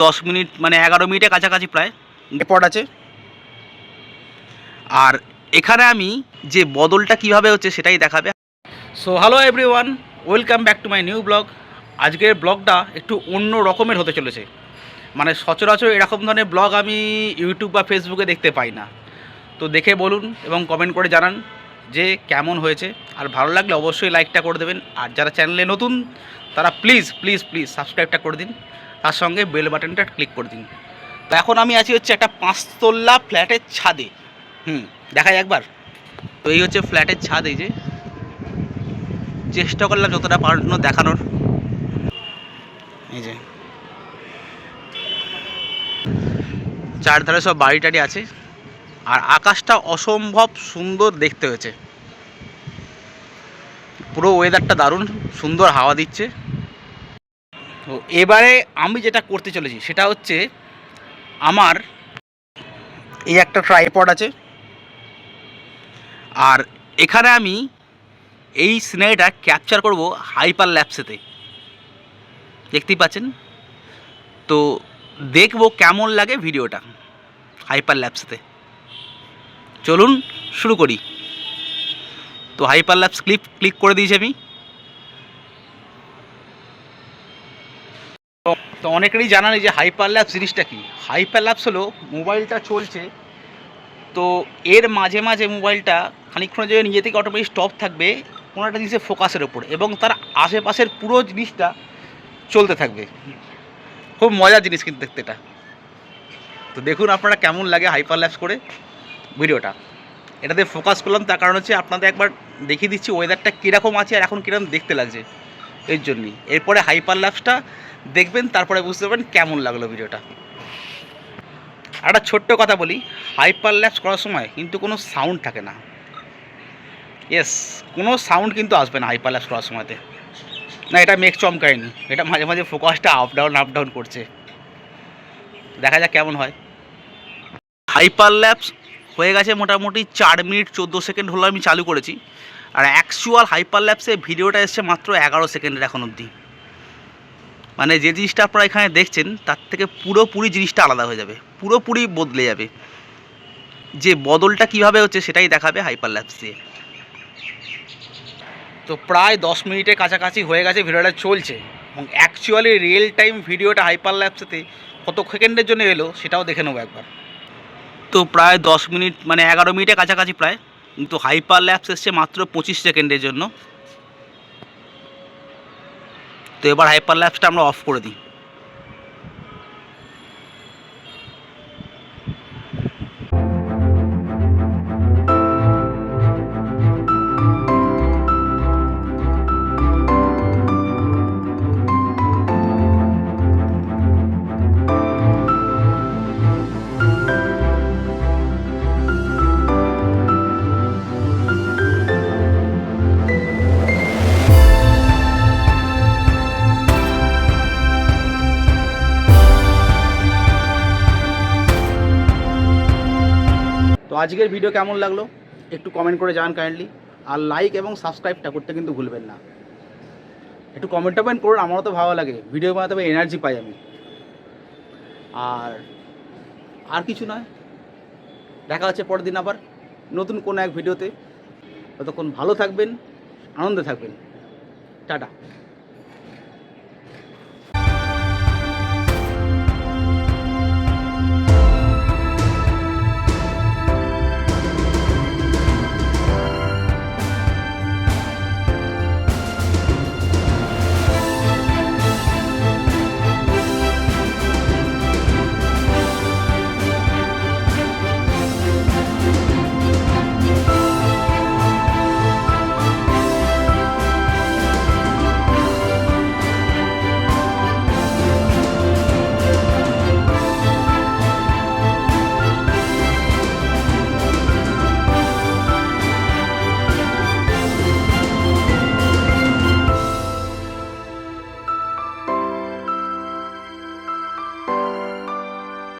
10 minute মানে 11 মিনিটের কাছাকাছি প্রায় স্পট আছে। আর এখানে আমি যে বদলটা কিভাবে হচ্ছে সেটাই দেখাবে। So hello everyone, welcome back to my new blog. আজকের ব্লগটা একটু অন্য রকমের হতে চলেছে। মানে সচরাচর এরকম ধরনের ব্লগ আমি ইউটিউব বা ফেসবুকে দেখতে পাই না। তো দেখে বলুন এবং কমেন্ট করে জানান যে কেমন হয়েছে। আর ভালো লাগলে অবশ্যই লাইকটা করে দেবেন। আর যারা চ্যানেলে নতুন তারা প্লিজ প্লিজ প্লিজ সাবস্ক্রাইবটা করে দিন, তার সঙ্গে বেল বাটনটা ক্লিক করে দিন। তো এখন আমি আছি হচ্ছে একটা 5তলা ফ্ল্যাটের ছাদে। দেখাই একবার। তো এই হচ্ছে ফ্ল্যাটের ছাদ। এই যে চেষ্টা করলাম যতটা পারানো দেখানোর। এই যে চারধারে সব বাড়ি টাড়ি আছে, আর আকাশটা অসম্ভব সুন্দর দেখতে হয়েছে। পুরো ওয়েদারটা দারুণ সুন্দর, হাওয়া দিচ্ছে। তো এবারে আমি যেটা করতে চলেছি সেটা হচ্ছে আমার এই একটা ট্রাইপড আছে, আর এখানে আমি এই সিনারিটা ক্যাপচার করব হাইপার ল্যাপসেতে। দেখতেই পাচ্ছেন। তো দেখব কেমন লাগে ভিডিওটা হাইপার ল্যাপসেতে। চলুন শুরু করি। তো হাইপার ল্যাপস ক্লিক করে দিয়েছি আমি। তো অনেকেরই জানা নেই যে হাইপার ল্যাপস জিনিসটা কি। হাইপার ল্যাপস হলো মোবাইলটা চলছে, তো এর মাঝে মাঝে মোবাইলটা খানিকক্ষণের জন্য নিজে থেকে অটোমেটিক স্টপ থাকবে কোনো একটা জিনিসের ফোকাসের ওপর, এবং তার আশেপাশের পুরো জিনিসটা চলতে থাকবে। খুব মজার জিনিস কিন্তু দেখতে এটা। তো দেখুন আপনারা কেমন লাগে হাইপার ল্যাপস করে ভিডিওটা। এটাতে ফোকাস করলাম তার কারণ হচ্ছে আপনাদের একবার দেখিয়ে দিচ্ছি ওয়েদারটা কীরকম আছে আর এখন কীরকম দেখতে লাগছে, এর জন্যই। এরপরে হাইপার ল্যাপসটা দেখবেন, তারপরে বুঝতে পারবেন কেমন লাগলো ভিডিওটা। একটা ছোট্ট কথা বলি, হাইপার ল্যাপস করার সময় কিন্তু কোনো সাউন্ড থাকে না। ইয়েস, কোনো সাউন্ড কিন্তু আসবে না হাইপার ল্যাপস করার সময়তে। না, এটা মেঘ চমকায়নি, এটা মাঝে মাঝে ফোকাসটা আপ ডাউন করছে। দেখা যাক কেমন হয়। হাইপার ল্যাপস হয়ে গেছে মোটামুটি 4 মিনিট 14 সেকেন্ড হলো আমি চালু করেছি, আর অ্যাকচুয়াল হাইপার ল্যাপসে ভিডিওটা এসছে মাত্র 11 সেকেন্ডের এখন অবধি। মানে যে জিনিসটা আপনারা এখানে দেখছেন তার থেকে পুরোপুরি জিনিসটা আলাদা হয়ে যাবে, পুরোপুরি বদলে যাবে। যে বদলটা কিভাবে হচ্ছে সেটাই দেখাবে হাইপার ল্যাপস দিয়ে। তো প্রায় 10 মিনিটের কাছাকাছি হয়ে গেছে ভিডিওটা চলছে, এবং অ্যাকচুয়ালি রিয়েল টাইম ভিডিওটা হাইপার ল্যাপসেতে কত সেকেন্ডের জন্য এলো সেটাও দেখে নেবো একবার। তো প্রায় 10 মিনিট মানে 11 মিনিটের কাছাকাছি প্রায়, কিন্তু হাইপার ল্যাপস এসছে মাত্র 25 সেকেন্ডের জন্য। তো এবার হাইপার ল্যাপসটা আমরা অফ করে দিই। তো আজকের ভিডিও কেমন লাগলো একটু কমেন্ট করে জানান কাইন্ডলি। আর লাইক এবং সাবস্ক্রাইবটা করতে কিন্তু ভুলবেন না। একটু কমেন্ট করুন, আমারও তো ভালো লাগে, ভিডিও বানাতে হবে, এনার্জি পাই আমি। আর কিছু নয়, দেখা হচ্ছে পরের দিন আবার নতুন কোনো এক ভিডিওতে। ততক্ষণ ভালো থাকবেন, আনন্দে থাকবেন। টাটা।